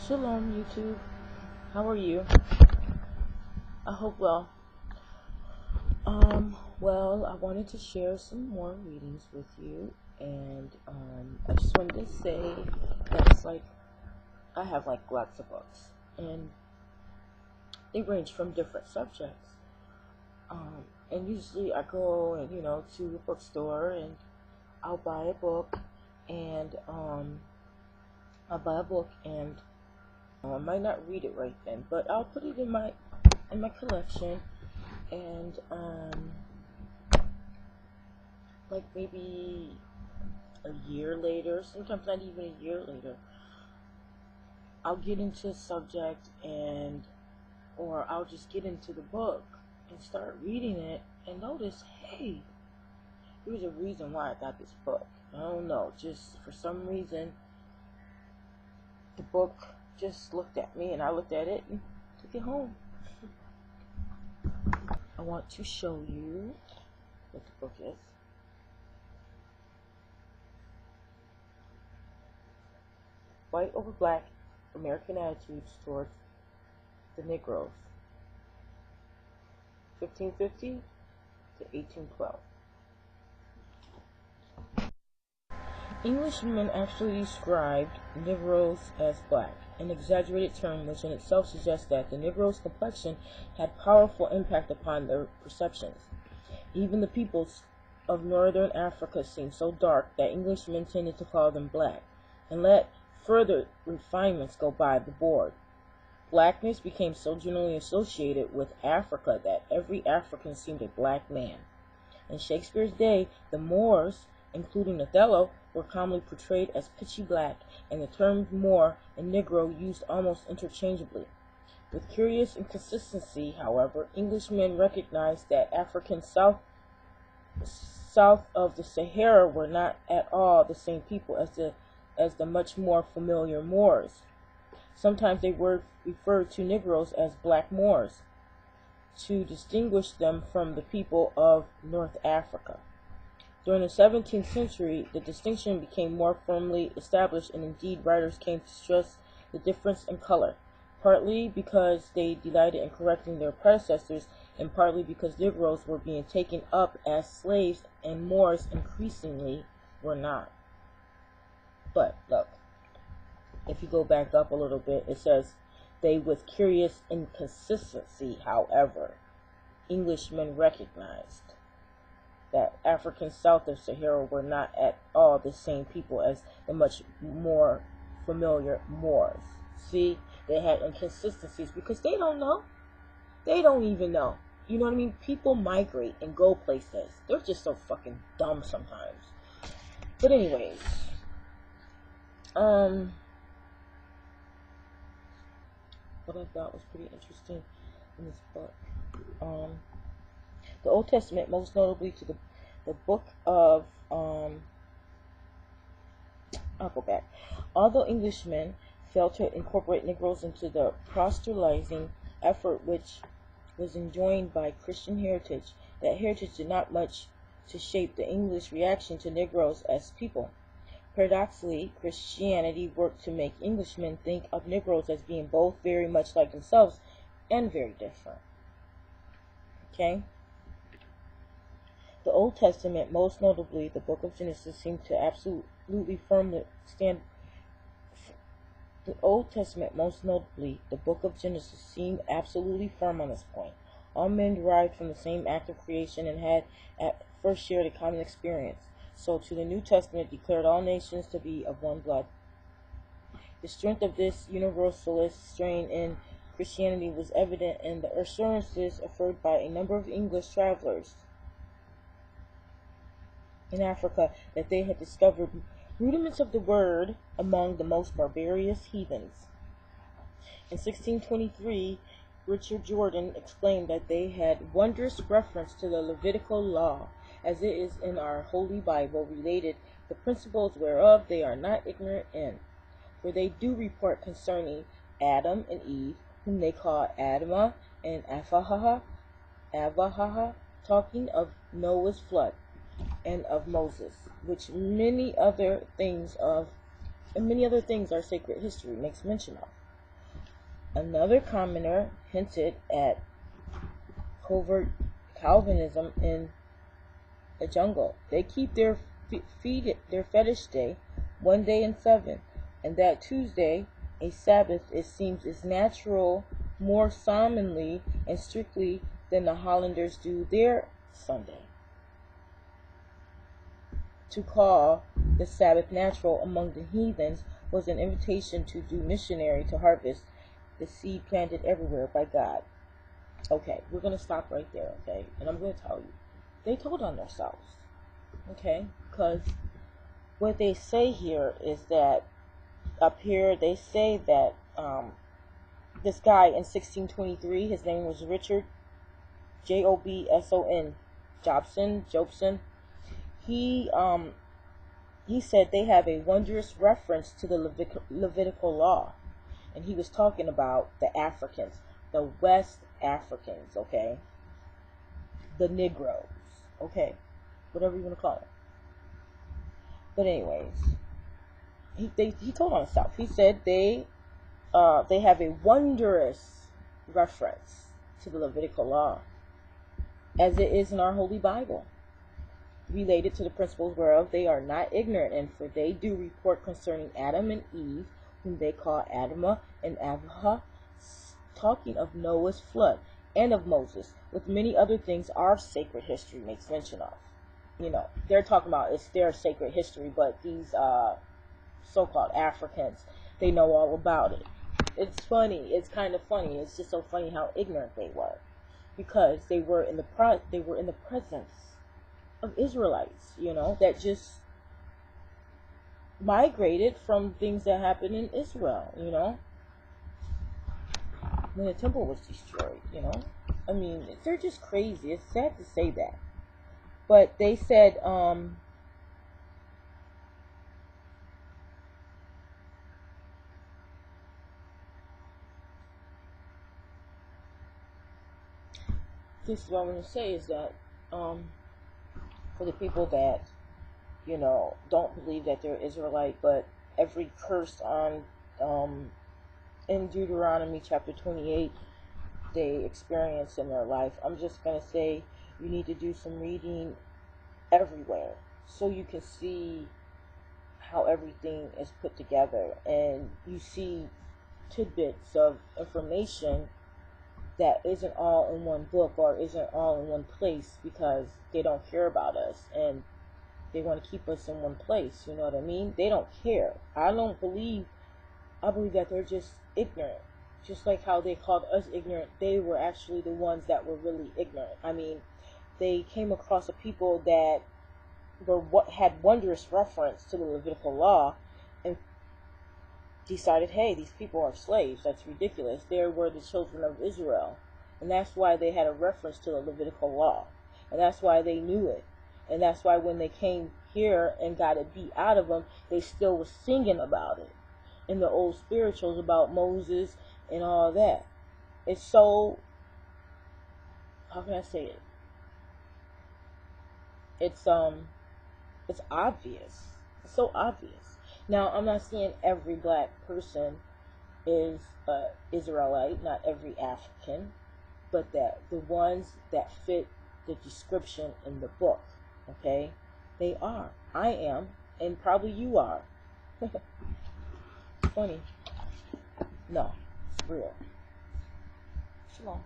Shalom, YouTube. How are you? I hope well. Well, I wanted to share some more readings with you, and I just wanted to say that it's like I have like lots of books, and they range from different subjects. And usually I go and to a bookstore and I'll buy a book, and I might not read it right then, but I'll put it in my collection, and like maybe a year later, sometimes not even a year later, I'll get into a subject or I'll just get into the book and start reading it and notice, hey, there's a reason why I got this book. I don't know, just for some reason the book just looked at me and I looked at it and took it home. I want to show you what the book is. White Over Black, American Attitudes Towards the Negroes, 1550 to 1812. Englishmen actually described Negroes as black, an exaggerated term which in itself suggests that the Negro's complexion had powerful impact upon their perceptions. Even the peoples of northern Africa seemed so dark that Englishmen tended to call them black, and let further refinements go by the board. Blackness became so generally associated with Africa that every African seemed a black man. In Shakespeare's day, the Moors, including Othello, were commonly portrayed as pitchy black, and the terms Moor and Negro used almost interchangeably. With curious inconsistency, however, Englishmen recognized that Africans south of the Sahara were not at all the same people as the much more familiar Moors. Sometimes they were referred to Negroes as black Moors to distinguish them from the people of North Africa. During the 17th century, the distinction became more firmly established, and indeed writers came to stress the difference in color, partly because they delighted in correcting their predecessors, and partly because Negroes were being taken up as slaves and Moors increasingly were not. But look, if you go back up a little bit, it says, they with curious inconsistency, however, Englishmen recognized that Africans south of Sahara were not at all the same people as the much more familiar Moors. See, they had inconsistencies because they don't know. They don't even know. You know what I mean? People migrate and go places. They're just so fucking dumb sometimes. But anyways, what I thought was pretty interesting in this book, the Old Testament, most notably to the book of, I'll go back. Although Englishmen failed to incorporate Negroes into the proselytizing effort which was enjoined by Christian heritage, that heritage did not much to shape the English reaction to Negroes as people. Paradoxically, Christianity worked to make Englishmen think of Negroes as being both very much like themselves and very different. Okay? The Old Testament, most notably the book of Genesis, seemed to absolutely firmly stand. The Old Testament, most notably the book of Genesis, seemed absolutely firm on this point. All men derived from the same act of creation and had at first shared a common experience. So to the New Testament declared all nations to be of one blood. The strength of this universalist strain in Christianity was evident in the assurances affirmed by a number of English travelers in Africa that they had discovered rudiments of the word among the most barbarous heathens. In 1623, Richard Jordan explained that they had wondrous reference to the Levitical law, as it is in our Holy Bible related, the principles whereof they are not ignorant in. For they do report concerning Adam and Eve, whom they call Adamah and Avahaha, talking of Noah's flood, and of Moses, which many other things our sacred history makes mention of. Another commenter hinted at covert Calvinism in the jungle. They keep their fetish day one day in seven, and that Tuesday, a Sabbath, it seems is natural more solemnly and strictly than the Hollanders do their Sunday. To call the Sabbath natural among the heathens was an invitation to do missionary to harvest the seed planted everywhere by God. Okay, we're going to stop right there, okay? And I'm going to tell you, they told on themselves, okay? Because what they say here is that, up here, they say that this guy in 1623, his name was Richard Jobson, Jobson. He said they have a wondrous reference to the Levitical law, and he was talking about the Africans, the West Africans, okay, the Negroes, okay, whatever you want to call them. But anyways, he told on himself. He said they have a wondrous reference to the Levitical law, as it is in our Holy Bible, related to the principles whereof they are not ignorant, and for they do report concerning Adam and Eve, whom they call Adamah and Avah, talking of Noah's flood and of Moses, with many other things our sacred history makes mention of. You know, they're talking about it's their sacred history, but these so-called Africans, they know all about it. It's funny. It's kind of funny. It's just so funny how ignorant they were, because they were in the presence of Israelites, you know, that just migrated from things that happened in Israel, you know, when the temple was destroyed, you know. I mean, they're just crazy. It's sad to say that. But they said, this is what I'm going to say is that, for the people that, you know, don't believe that they're Israelite, but every curse on, in Deuteronomy chapter 28, they experience in their life, I'm just going to say you need to do some reading everywhere so you can see how everything is put together, and you see tidbits of information that isn't all in one book or isn't all in one place, because they don't care about us and they want to keep us in one place. You know what I mean? They don't care. I believe that they're just ignorant. Just like how they called us ignorant, they were actually the ones that were really ignorant. I mean, they came across a people that had wondrous reference to the Levitical law, and decided, hey, these people are slaves. That's ridiculous. They were the children of Israel, and that's why they had a reference to the Levitical law, and that's why they knew it, and that's why when they came here and got it beat out of them, they still were singing about it in the old spirituals about Moses and all that. It's so, how can I say it? It's obvious. It's so obvious. Now, I'm not saying every black person is Israelite, not every African, but that the ones that fit the description in the book, okay, they are. I am, and probably you are. Funny. No, it's real. Shalom.